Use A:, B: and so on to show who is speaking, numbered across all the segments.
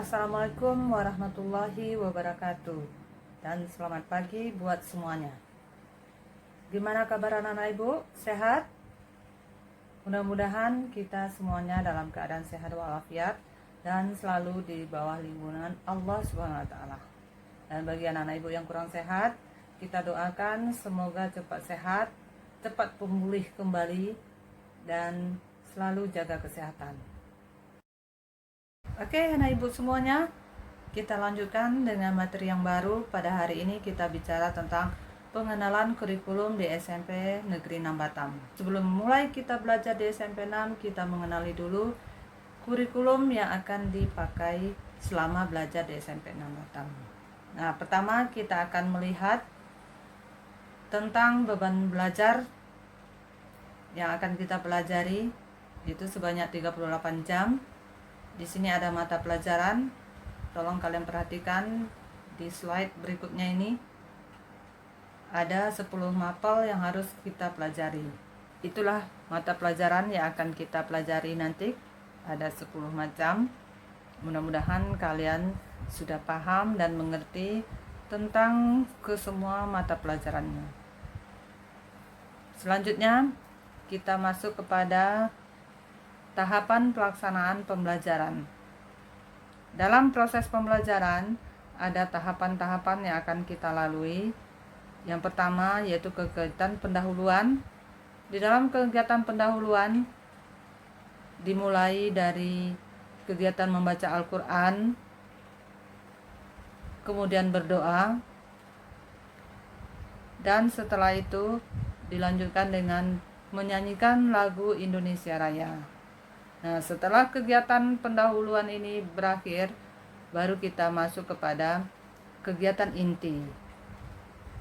A: Assalamualaikum warahmatullahi wabarakatuh. Dan selamat pagi buat semuanya. Gimana kabar anak-anak ibu? Sehat? Mudah-mudahan kita semuanya dalam keadaan sehat walafiat dan selalu di bawah lindungan Allah Subhanahu wa taala. Dan bagi anak-anak ibu yang kurang sehat, kita doakan semoga cepat sehat, cepat pulih kembali dan selalu jaga kesehatan. Oke, anak ibu semuanya, kita lanjutkan dengan materi yang baru. Pada hari ini kita bicara tentang pengenalan kurikulum di SMP Negeri 6 Batam. Sebelum mulai kita belajar di SMP 6, kita mengenali dulu kurikulum yang akan dipakai selama belajar di SMP 6 Batam. Nah, pertama kita akan melihat tentang beban belajar yang akan kita pelajari, itu sebanyak 38 jam. Di sini ada mata pelajaran. Tolong kalian perhatikan di slide berikutnya ini. Ada 10 mapel yang harus kita pelajari. Itulah mata pelajaran yang akan kita pelajari nanti. Ada 10 macam. Mudah-mudahan kalian sudah paham dan mengerti tentang kesemua mata pelajarannya. Selanjutnya kita masuk kepada tahapan pelaksanaan pembelajaran. Dalam proses pembelajaran ada tahapan-tahapan yang akan kita lalui. Yang pertama yaitu kegiatan pendahuluan. Di dalam kegiatan pendahuluan dimulai dari kegiatan membaca Al-Quran, kemudian berdoa, dan setelah itu dilanjutkan dengan menyanyikan lagu Indonesia Raya. Nah, setelah kegiatan pendahuluan ini berakhir, baru kita masuk kepada kegiatan inti.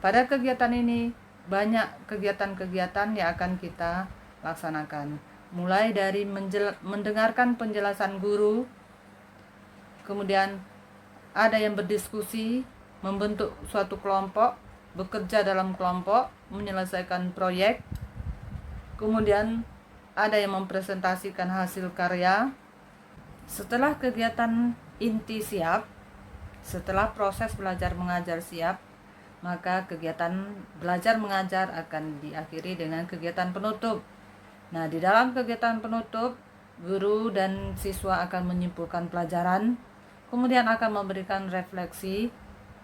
A: Pada kegiatan ini, banyak kegiatan-kegiatan yang akan kita laksanakan. Mulai dari mendengarkan penjelasan guru, kemudian ada yang berdiskusi, membentuk suatu kelompok, bekerja dalam kelompok, menyelesaikan proyek, kemudian ada yang mempresentasikan hasil karya. Setelah kegiatan inti siap, setelah proses belajar mengajar siap, maka kegiatan belajar mengajar akan diakhiri dengan kegiatan penutup. Nah, di dalam kegiatan penutup, guru dan siswa akan menyimpulkan pelajaran, kemudian akan memberikan refleksi,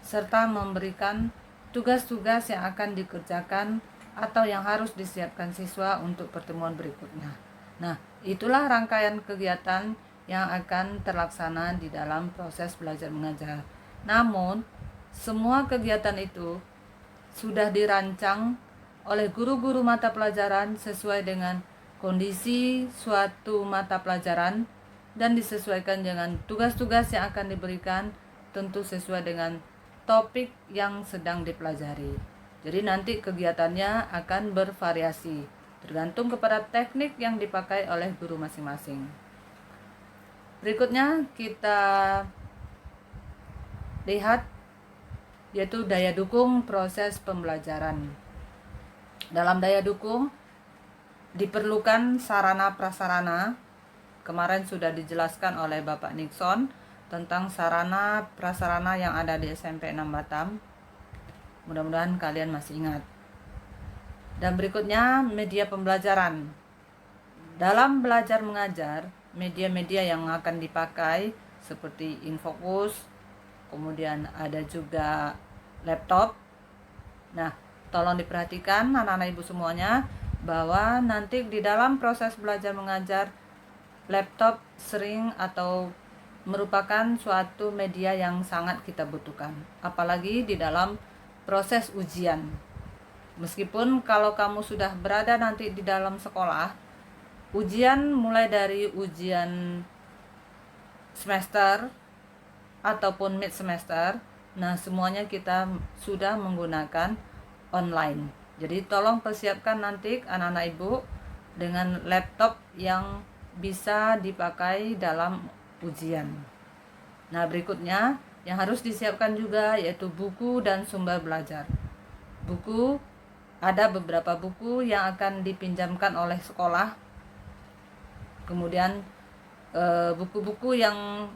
A: serta memberikan tugas-tugas yang akan dikerjakan atau yang harus disiapkan siswa untuk pertemuan berikutnya. Nah, itulah rangkaian kegiatan yang akan terlaksana di dalam proses belajar mengajar. Namun, semua kegiatan itu sudah dirancang oleh guru-guru mata pelajaran sesuai dengan kondisi suatu mata pelajaran dan disesuaikan dengan tugas-tugas yang akan diberikan, tentu sesuai dengan topik yang sedang dipelajari. Jadi nanti kegiatannya akan bervariasi, tergantung kepada teknik yang dipakai oleh guru masing-masing. Berikutnya kita lihat yaitu daya dukung proses pembelajaran. Dalam daya dukung diperlukan sarana prasarana. Kemarin sudah dijelaskan oleh Bapak Nixon tentang sarana prasarana yang ada di SMP 6 Batam. Mudah-mudahan kalian masih ingat. Dan berikutnya media pembelajaran. Dalam belajar mengajar, media-media yang akan dipakai seperti Infocus, kemudian ada juga laptop. Nah, tolong diperhatikan anak-anak ibu semuanya bahwa nanti di dalam proses belajar mengajar, laptop sering atau merupakan suatu media yang sangat kita butuhkan, apalagi di dalam proses ujian. Meskipun kalau kamu sudah berada nanti di dalam sekolah, ujian mulai dari ujian semester ataupun mid semester, nah semuanya kita sudah menggunakan online. Jadi tolong persiapkan nanti anak-anak ibu dengan laptop yang bisa dipakai dalam ujian. Nah, berikutnya yang harus disiapkan juga yaitu buku dan sumber belajar. Buku, ada beberapa buku yang akan dipinjamkan oleh sekolah. Kemudian buku-buku yang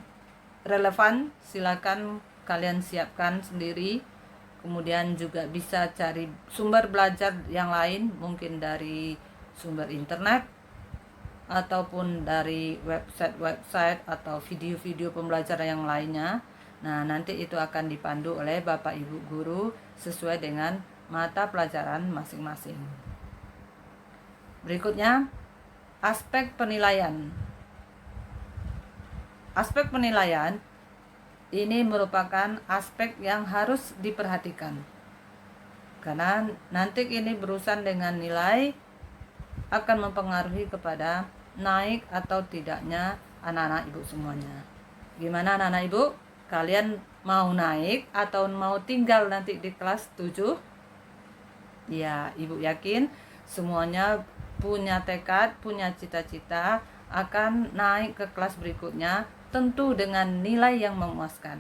A: relevan silakan kalian siapkan sendiri. Kemudian juga bisa cari sumber belajar yang lain, mungkin dari sumber internet ataupun dari website atau video-video pembelajaran yang lainnya. Nah, nanti itu akan dipandu oleh Bapak Ibu guru sesuai dengan mata pelajaran masing-masing. Berikutnya, aspek penilaian. Aspek penilaian ini merupakan aspek yang harus diperhatikan. Karena nanti ini berurusan dengan nilai, akan mempengaruhi kepada naik atau tidaknya anak-anak ibu semuanya. Gimana anak-anak ibu? Kalian mau naik atau mau tinggal nanti di kelas 7? Ya, ibu yakin semuanya punya tekad, punya cita-cita akan naik ke kelas berikutnya, tentu dengan nilai yang memuaskan.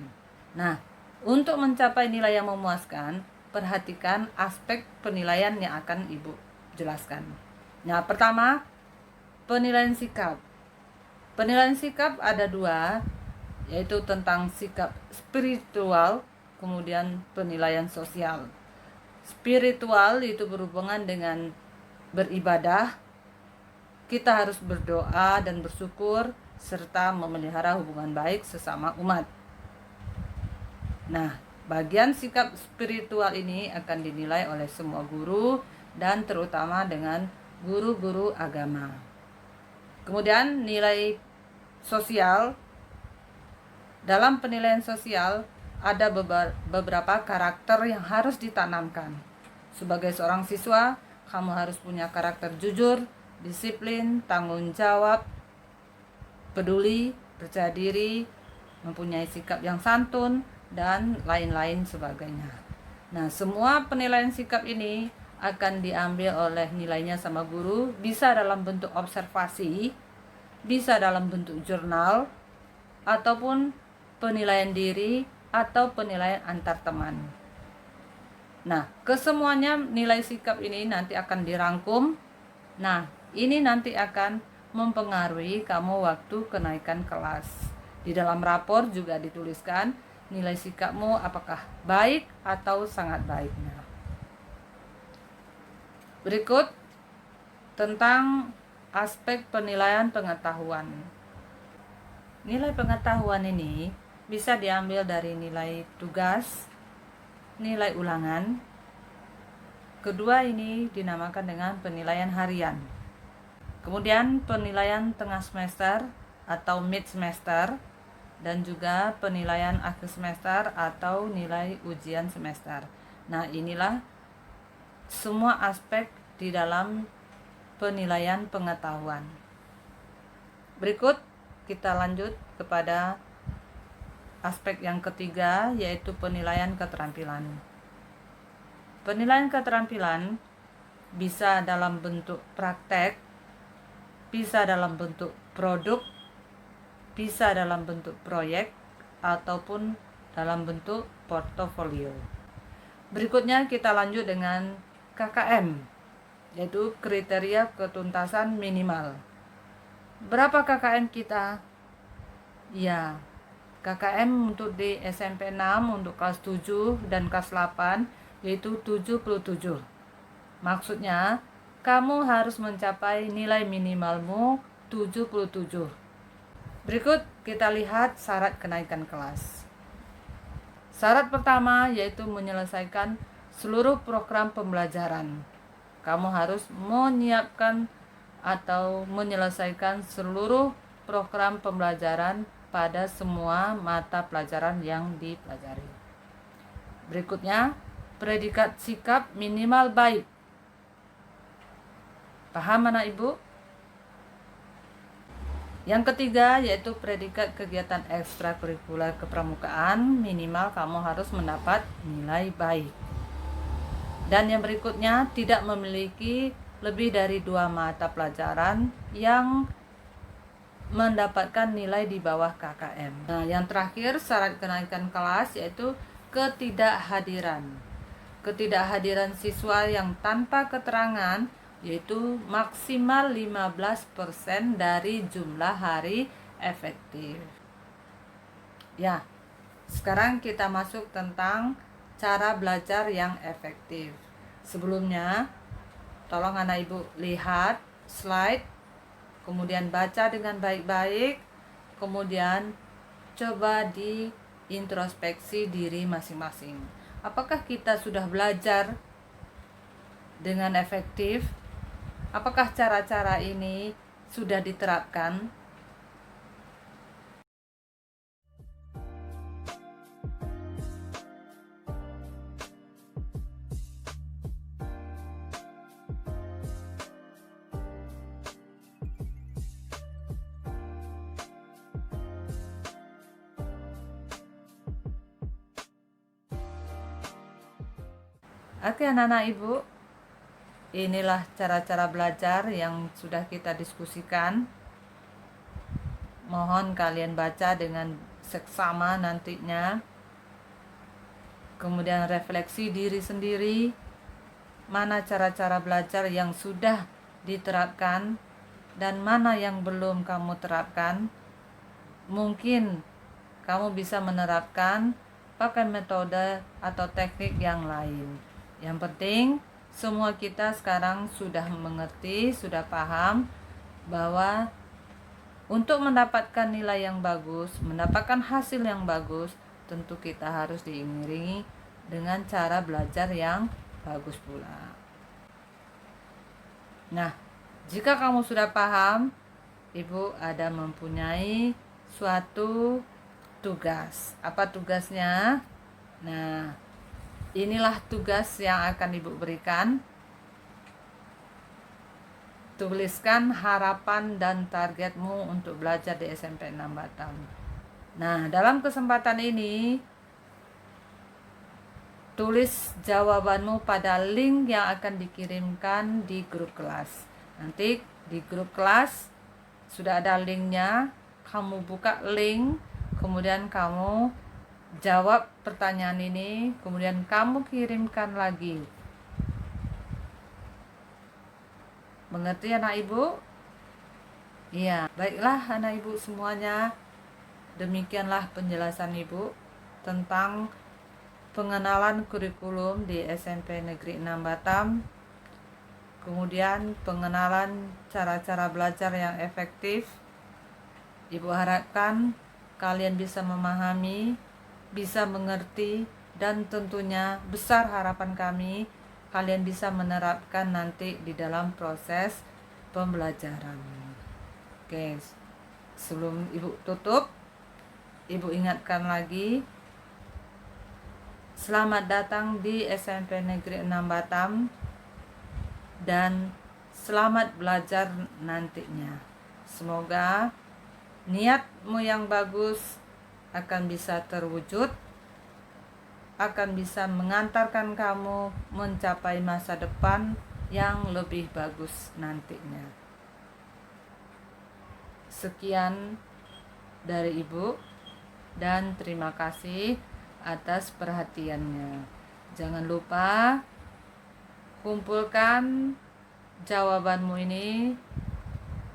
A: Nah, untuk mencapai nilai yang memuaskan, perhatikan aspek penilaian yang akan ibu jelaskan. Nah, pertama, penilaian sikap. Penilaian sikap ada 2, yaitu tentang sikap spiritual, kemudian penilaian sosial. Spiritual itu berhubungan dengan beribadah. Kita harus berdoa dan bersyukur serta memelihara hubungan baik sesama umat. Nah, bagian sikap spiritual ini akan dinilai oleh semua guru dan terutama dengan guru-guru agama. Kemudian nilai sosial. Dalam penilaian sosial ada beberapa karakter yang harus ditanamkan. Sebagai seorang siswa, kamu harus punya karakter jujur, disiplin, tanggung jawab, peduli, percaya diri, mempunyai sikap yang santun, dan lain-lain sebagainya. Nah, semua penilaian sikap ini akan diambil oleh nilainya sama guru, bisa dalam bentuk observasi, bisa dalam bentuk jurnal, ataupun penilaian diri, atau penilaian antar teman. Nah, kesemuanya nilai sikap ini nanti akan dirangkum. Nah, ini nanti akan mempengaruhi kamu waktu kenaikan kelas. Di dalam rapor juga dituliskan nilai sikapmu apakah baik atau sangat baiknya. Berikut tentang aspek penilaian pengetahuan. Nilai pengetahuan ini bisa diambil dari nilai tugas, nilai ulangan. Kedua ini dinamakan dengan penilaian harian. Kemudian penilaian tengah semester atau mid semester, dan juga penilaian akhir semester atau nilai ujian semester. Nah, inilah semua aspek di dalam penilaian pengetahuan. Berikut kita lanjut kepada aspek yang ketiga, yaitu penilaian keterampilan. Penilaian keterampilan bisa dalam bentuk praktek, bisa dalam bentuk produk, bisa dalam bentuk proyek, ataupun dalam bentuk portofolio. Berikutnya kita lanjut dengan KKM, yaitu kriteria ketuntasan minimal. Berapa KKM kita? Ya, KKM untuk di SMP 6 untuk kelas 7 dan kelas 8 yaitu 77. Maksudnya, kamu harus mencapai nilai minimalmu 77. Berikut kita lihat syarat kenaikan kelas. Syarat pertama yaitu menyelesaikan seluruh program pembelajaran. Kamu harus menyiapkan atau menyelesaikan seluruh program pembelajaran pada semua mata pelajaran yang dipelajari. Berikutnya, predikat sikap minimal baik. Paham anak ibu? Yang ketiga yaitu predikat kegiatan ekstrakurikuler kepramukaan, minimal kamu harus mendapat nilai baik. Dan yang berikutnya, tidak memiliki lebih dari 2 mata pelajaran yang mendapatkan nilai di bawah KKM. Nah, yang terakhir syarat kenaikan kelas yaitu ketidakhadiran. Ketidakhadiran siswa yang tanpa keterangan yaitu maksimal 15% dari jumlah hari efektif. Ya, sekarang kita masuk tentang cara belajar yang efektif. Sebelumnya, tolong anak ibu lihat slide, kemudian baca dengan baik-baik, kemudian coba diintrospeksi diri masing-masing. Apakah kita sudah belajar dengan efektif? Apakah cara-cara ini sudah diterapkan? Oke anak-anak ibu, inilah cara-cara belajar yang sudah kita diskusikan. Mohon kalian baca dengan seksama nantinya. Kemudian refleksi diri sendiri, mana cara-cara belajar yang sudah diterapkan dan mana yang belum kamu terapkan. Mungkin kamu bisa menerapkan pakai metode atau teknik yang lain. Yang penting semua kita sekarang sudah mengerti, sudah paham bahwa untuk mendapatkan nilai yang bagus, mendapatkan hasil yang bagus, tentu kita harus diiringi dengan cara belajar yang bagus pula. Nah, jika kamu sudah paham, ibu ada mempunyai suatu tugas. Apa tugasnya? Nah, inilah tugas yang akan ibu berikan. Tuliskan harapan dan targetmu untuk belajar di SMP 6 Batam. Nah, dalam kesempatan ini, tulis jawabanmu pada link yang akan dikirimkan di grup kelas. Nanti di grup kelas sudah ada linknya. Kamu buka link, kemudian kamu jawab pertanyaan ini, kemudian kamu kirimkan lagi. Mengerti anak ibu? Iya, baiklah anak ibu semuanya. Demikianlah penjelasan ibu tentang pengenalan kurikulum di SMP Negeri 6 Batam. Kemudian pengenalan cara-cara belajar yang efektif. Ibu harapkan kalian bisa memahami, bisa mengerti, dan tentunya besar harapan kami kalian bisa menerapkan nanti di dalam proses pembelajaran. Oke, sebelum ibu tutup, ibu ingatkan lagi, selamat datang di SMP Negeri 6 Batam dan selamat belajar nantinya. Semoga niatmu yang bagus akan bisa terwujud, akan bisa mengantarkan kamu mencapai masa depan yang lebih bagus nantinya. Sekian dari ibu dan terima kasih atas perhatiannya. Jangan lupa kumpulkan jawabanmu ini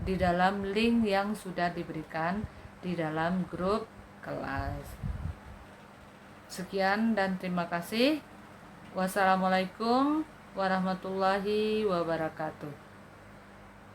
A: di dalam link yang sudah diberikan di dalam grup kelas. Sekian dan terima kasih. Wassalamualaikum warahmatullahi wabarakatuh.